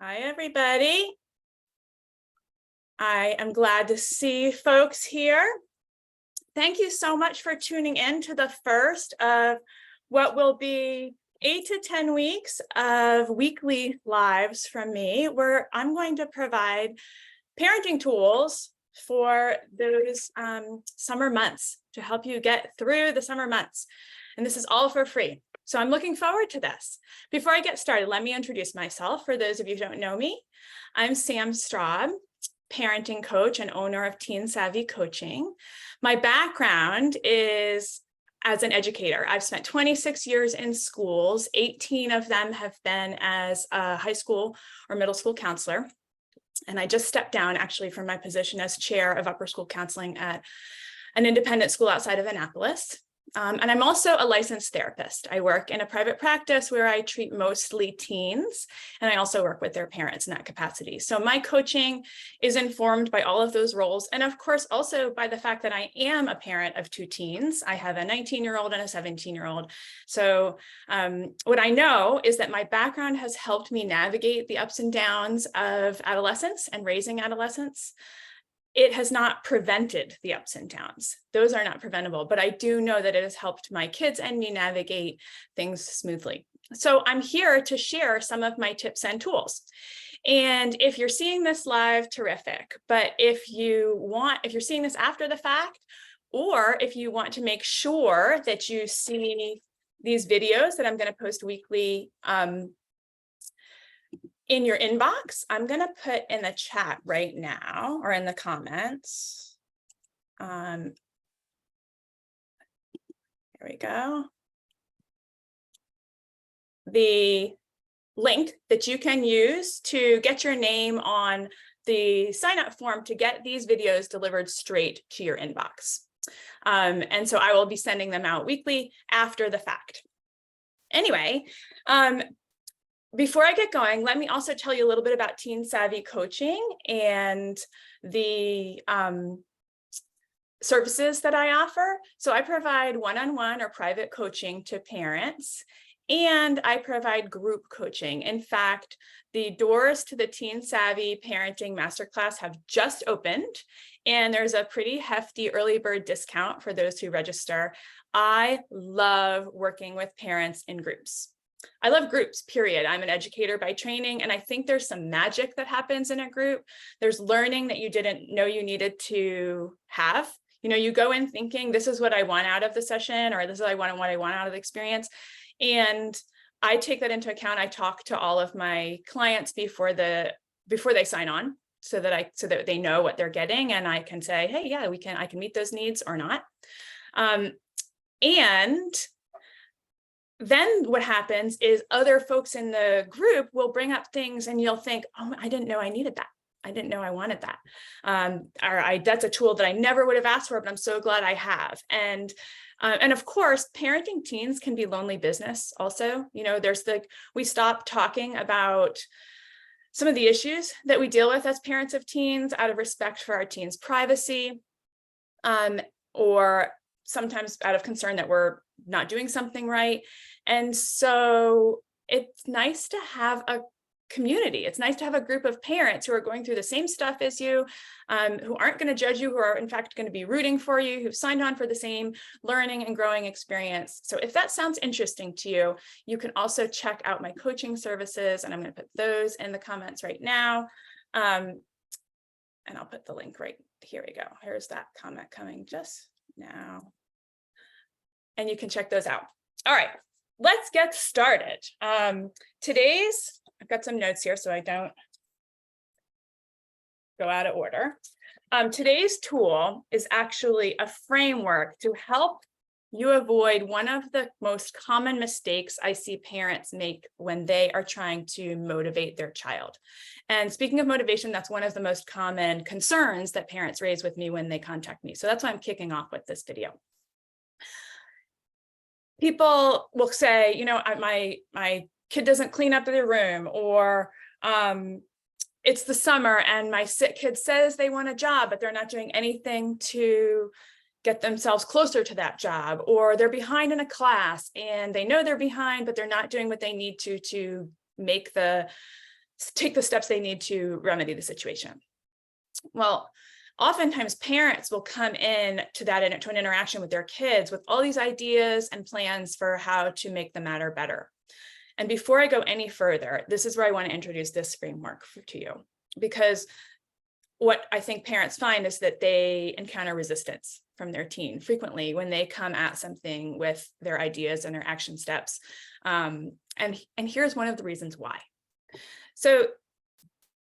Hi, everybody. I am glad to see folks here. Thank you so much for tuning in to the first of what will be 8 to 10 weeks of weekly lives from me, where I'm going to provide parenting tools for those summer months to help you get through the summer months. And this is all for free. So I'm looking forward to this. Before I get started, let me introduce myself. For those of you who don't know me, I'm Sam Straub, parenting coach and owner of Teen Savvy Coaching. My background is as an educator. I've spent 26 years in schools. 18 of them have been as a high school or middle school counselor. And I just stepped down actually from my position as chair of upper school counseling at an independent school outside of Annapolis. And I'm also a licensed therapist. I work in a private practice where I treat mostly teens, and I also work with their parents in that capacity. So my coaching is informed by all of those roles, and of course also by the fact that I am a parent of two teens. I have a 19-year-old and a 17-year-old. So what I know is that my background has helped me navigate the ups and downs of adolescence and raising adolescents. It has not prevented the ups and downs. Those are not preventable, but I do know that it has helped my kids and me navigate things smoothly. So I'm here to share some of my tips and tools. And if you're seeing this live, terrific. But if you're seeing this after the fact, or if you want to make sure that you see these videos that I'm going to post weekly in your inbox, I'm going to put in the chat right now or in the comments. Here we go. The link that you can use to get your name on the sign up form to get these videos delivered straight to your inbox. And so I will be sending them out weekly after the fact. Anyway, before I get going, let me also tell you a little bit about Teen Savvy Coaching and the services that I offer. So I provide one-on-one or private coaching to parents, and I provide group coaching. In fact, the doors to the Teen Savvy Parenting Masterclass have just opened, and there's a pretty hefty early bird discount for those who register. I love working with parents in groups. I love groups, period. I'm an educator by training, and I think there's some magic that happens in a group. There's learning that you didn't know you needed to have. You know, you go in thinking, this is what I want out of the session, or this is what I want out of the experience. And I take that into account. I talk to all of my clients before they sign on, so that they know what they're getting, and I can say, hey, yeah, I can meet those needs or not. And then what happens is other folks in the group will bring up things and you'll think, oh, I didn't know I needed that. I didn't know I wanted that. That's a tool that I never would have asked for, but I'm so glad I have. And of course, parenting teens can be lonely business also. You know, we stop talking about some of the issues that we deal with as parents of teens out of respect for our teens' privacy, or sometimes out of concern that we're not doing something right. And so it's nice to have a community. It's nice to have a group of parents who are going through the same stuff as you, who aren't going to judge you, who are in fact going to be rooting for you, who've signed on for the same learning and growing experience. So if that sounds interesting to you, you can also check out my coaching services, and I'm going to put those in the comments right now. And I'll put the link right, here we go. Here's that comment coming just now. And you can check those out. All right, let's get started. I've got some notes here so I don't go out of order. Today's tool is actually a framework to help you avoid one of the most common mistakes I see parents make when they are trying to motivate their child. And speaking of motivation, that's one of the most common concerns that parents raise with me when they contact me. So that's why I'm kicking off with this video. People will say, you know, my kid doesn't clean up their room, or it's the summer and my sick kid says they want a job, but they're not doing anything to get themselves closer to that job, or they're behind in a class and they know they're behind, but they're not doing what they need to make the take the steps they need to remedy the situation. Well, oftentimes parents will come in to an interaction with their kids with all these ideas and plans for how to make the matter better. And before I go any further, this is where I want to introduce this framework to you, because what I think parents find is that they encounter resistance from their teen frequently when they come at something with their ideas and their action steps. And here's one of the reasons why. So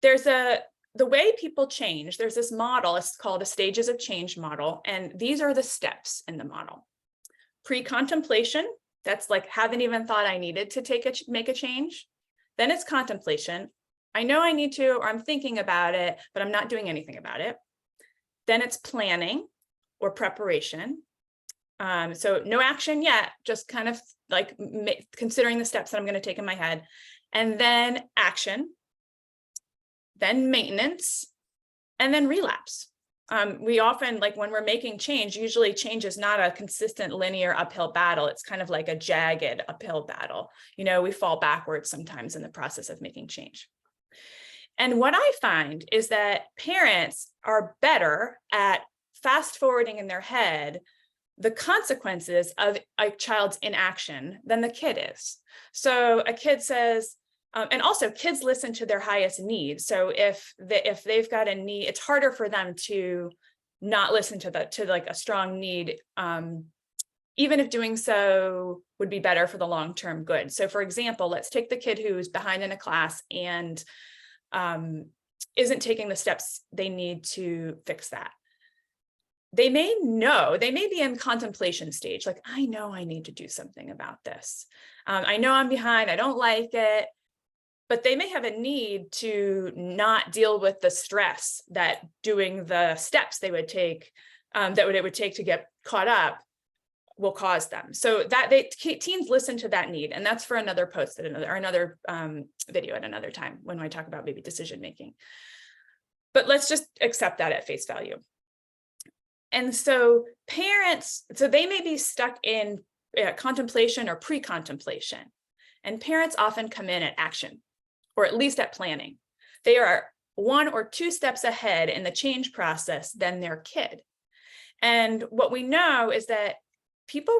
the way people change, there's this model, it's called the stages of change model. And these are the steps in the model. Pre-contemplation, that's like, haven't even thought I needed to make a change. Then it's contemplation. I know I need to, or I'm thinking about it, but I'm not doing anything about it. Then it's planning or preparation. So no action yet, just kind of like considering the steps that I'm going to take in my head. And then action, then maintenance, and then relapse. We often, like when we're making change, usually change is not a consistent linear uphill battle. It's kind of like a jagged uphill battle. You know, we fall backwards sometimes in the process of making change. And what I find is that parents are better at fast forwarding in their head the consequences of a child's inaction than the kid is. So a kid says, and also kids listen to their highest needs. So if they've got a need, it's harder for them to not listen to like a strong need, even if doing so would be better for the long-term good. So for example, let's take the kid who's behind in a class and isn't taking the steps they need to fix that. They may be in contemplation stage, like, I know I need to do something about this. I know I'm behind, I don't like it, but they may have a need to not deal with the stress that doing the steps they would take, that it would take to get caught up will cause them. So that teens listen to that need, and that's for another post at another video at another time when I talk about maybe decision making. But let's just accept that at face value. And so parents, so they may be stuck in contemplation or pre-contemplation, and parents often come in at action, or at least at planning. They are 1 or 2 steps ahead in the change process than their kid. And what we know is that people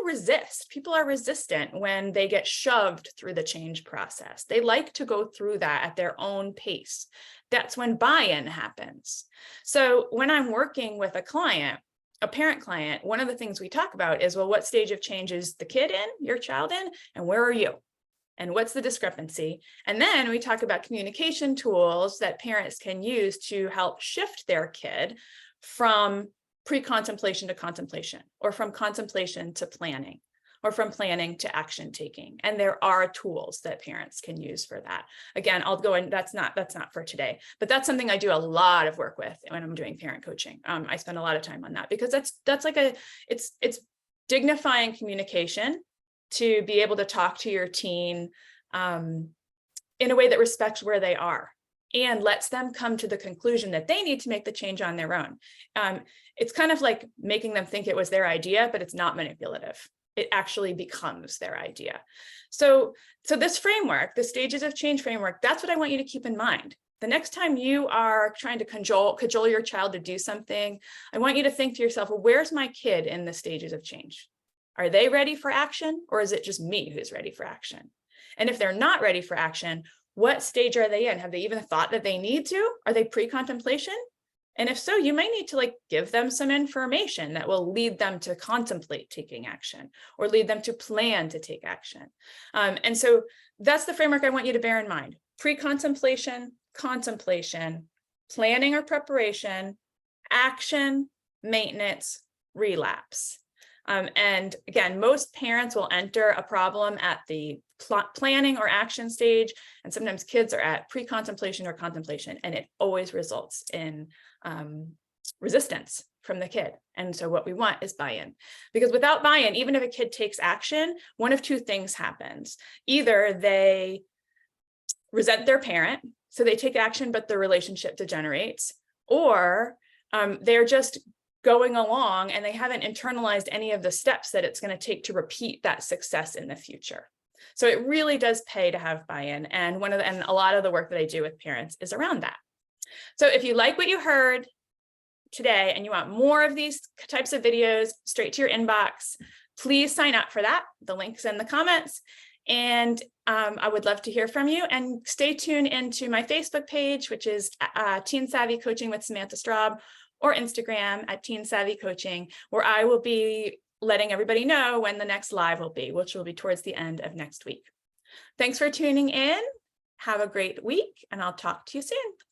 are resistant when they get shoved through the change process. They like to go through that at their own pace. That's when buy-in happens. So when I'm working with a client, a parent client, one of the things we talk about is, well, what stage of change is the kid in, your child in, and where are you? And what's the discrepancy? And then we talk about communication tools that parents can use to help shift their kid from pre-contemplation to contemplation, or from contemplation to planning, or from planning to action taking. And there are tools that parents can use for that. Again, I'll go in, that's not for today, but that's something I do a lot of work with when I'm doing parent coaching. I spend a lot of time on that because that's like it's dignifying communication to be able to talk to your teen in a way that respects where they are and lets them come to the conclusion that they need to make the change on their own. It's kind of like making them think it was their idea, but it's not manipulative. It actually becomes their idea. So this framework, the stages of change framework, that's what I want you to keep in mind. The next time you are trying to cajole your child to do something, I want you to think to yourself, well, where's my kid in the stages of change? Are they ready for action, or is it just me who's ready for action? And if they're not ready for action, what stage are they in? Have they even thought that they need to? Are they pre-contemplation? And if so, you might need to give them some information that will lead them to contemplate taking action, or lead them to plan to take action. And so that's the framework I want you to bear in mind. Pre-contemplation, contemplation, planning or preparation, action, maintenance, relapse. And again, most parents will enter a problem at the planning or action stage, and sometimes kids are at pre-contemplation or contemplation, and it always results in resistance from the kid. And so what we want is buy-in, because without buy-in, even if a kid takes action, one of 2 things happens. Either they resent their parent, so they take action, but the relationship degenerates, or they're just going along and they haven't internalized any of the steps that it's going to take to repeat that success in the future. So it really does pay to have buy-in. And a lot of the work that I do with parents is around that. So if you like what you heard today and you want more of these types of videos straight to your inbox, please sign up for that. The link's in the comments. And I would love to hear from you, and stay tuned into my Facebook page, which is Teen Savvy Coaching with Samantha Straub, or Instagram at Teen Savvy Coaching, where I will be letting everybody know when the next live will be, which will be towards the end of next week. Thanks for tuning in. Have a great week, and I'll talk to you soon.